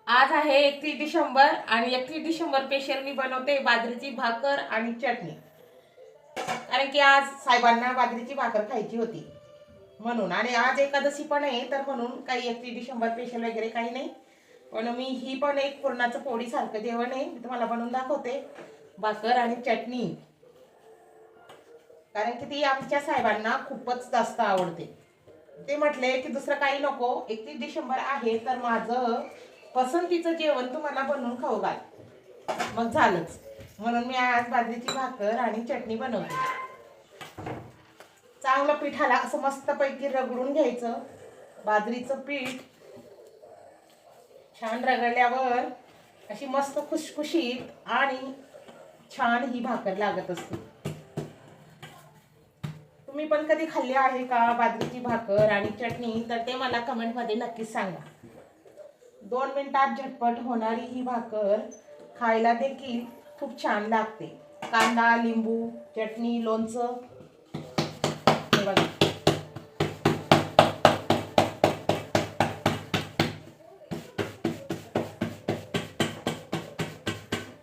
आज आहे 31 डिसेंबर आणि 31 डिसेंबर स्पेशल मी बनवते बाजरीची भाकर आणि चटणी। कारण की आज साहेबांना बाजरीची भाकर खायची होती म्हणून, आणि आज एकादशी पण आहे, तर म्हणून काही 31 डिसेंबर स्पेशल वगैरे काही नाही। पण मी ही पण एक पुरणाचं पोळी सारखं जेवण आहे, मी तुम्हाला बनवून दाखवते। भाकर आणि चटणी, कारण की ती आमच्या साहेबांना खूपच जास्त आवडते। ते म्हटले की दुसरं काही नको, 31 डिसेंबर आहे तर माझं पसंतीचं जेवण तुम्हाला बनवून खाऊ घाल। मग झालंच, म्हणून मी आज बाजरीची भाकर आणि चटणी बनवते। चांगलं पिठाला असं मस्तपैकी रगडून घ्यायचं। बाजरीचं पीठ छान रगडल्यावर अशी मस्त खुशखुशीत आणि छान ही भाकर लागत असते। तुम्ही पण कधी खाल्ली आहे का बाजरीची भाकर आणि चटणी? तर ते मला कमेंट मध्ये नक्कीच सांगा। 2 मिनिटात झटपट होणारी ही भाकर खायला देखील खूप छान लागते। कांदा, लिंबू, चटणी, लोणचं, हे बघा।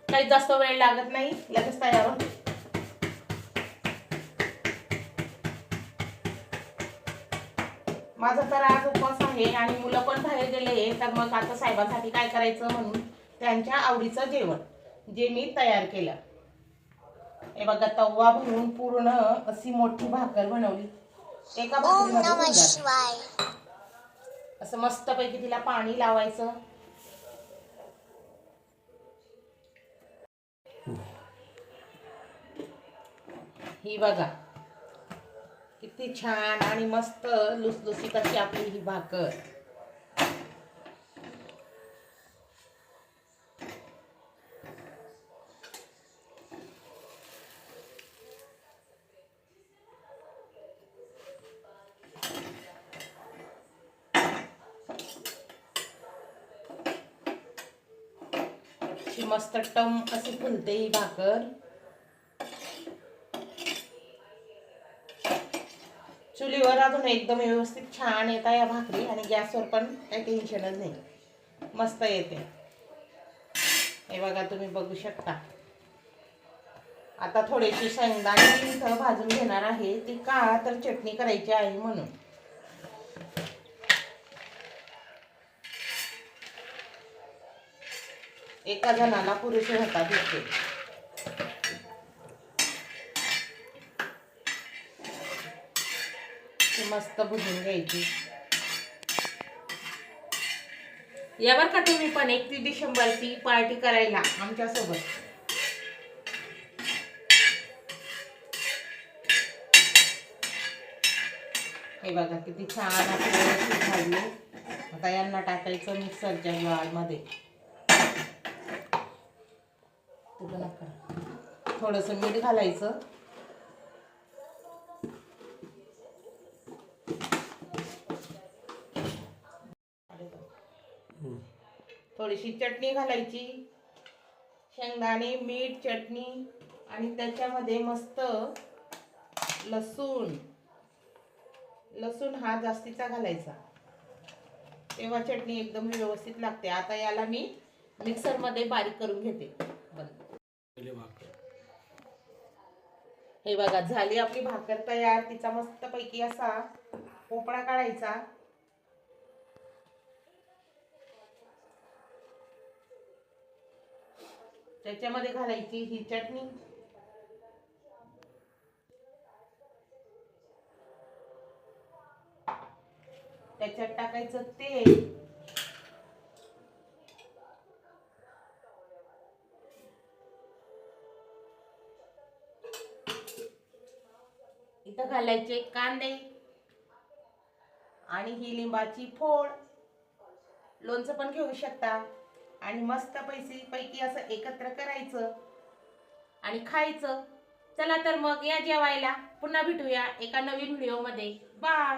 काही जास्त वेळ लागत नाही, लगेच तयार होते। माझा तर आज उपवास आहे आणि मुलं पण बाहेर गेले, तर मग आता साहेबांसाठी काय करायचं म्हणून त्यांच्या आवडीचं जेवण जे मी तयार केलं। हे बघा, तवा भरून पूर्ण अशी मोठी भाकर बनवली। एका भाकरीमध्ये होऊन जाते। असं मस्तपैकी तिला पाणी लावायचं। ही बघा किती छान आणि मस्त लुसलुसीत अशी आपली ही भाकर। मस्त टम अशी फुलते ही भाकर। चुलीवर अजून एकदम व्यवस्थित छान येता या भाकरी, आणि गॅसवर पण काही टेन्शनच नाही, मस्त येते। हे बघा, तुम्ही बघू शकता। आता थोडीशी शेंगदाणे इथं भाजून घेणार आहे, ती का तर चटणी करायची आहे म्हणून। एका जणाला पुरेसे होतात इतके। मस्त भुजून घ्यायची। यावर का तुम्ही पण 31 डिसेंबरची पार्टी करायला आमच्या सोबत। हे बघा किती छान आपले भाजले। आता यांना टाकायचं मिक्सरच्या जारमध्ये। थोडंसं मीठ घालायचं। थोडीशी चटणी घालायची, शेंगदाणे, मीठ, चटणी, आणि त्याच्यामध्ये मस्त लसूण। लसूण हा जास्तीचा घालायचा, तेव्हा चटणी एकदम व्यवस्थित लागते। आता याला मी मिक्सर मध्ये बारीक करून घेते। हे बघा, झाली आपली भाकर तयार। तिचा मस्त पैकी असा पोपळा काढायचा। त्याच्यामध्ये घालायची ही चटणी, त्याच्यात टाकायचं तेल, इथं घालायचे कांदे आणि ही लिंबाची फोड। लोणचं पण घेऊ शकता, आणि मस्त पैकी असं एकत्र करायचं आणि खायचं। चला तर मग या जेवायला। पुन्हा भेटूया एका नवीन व्हिडिओ मध्ये। बाय।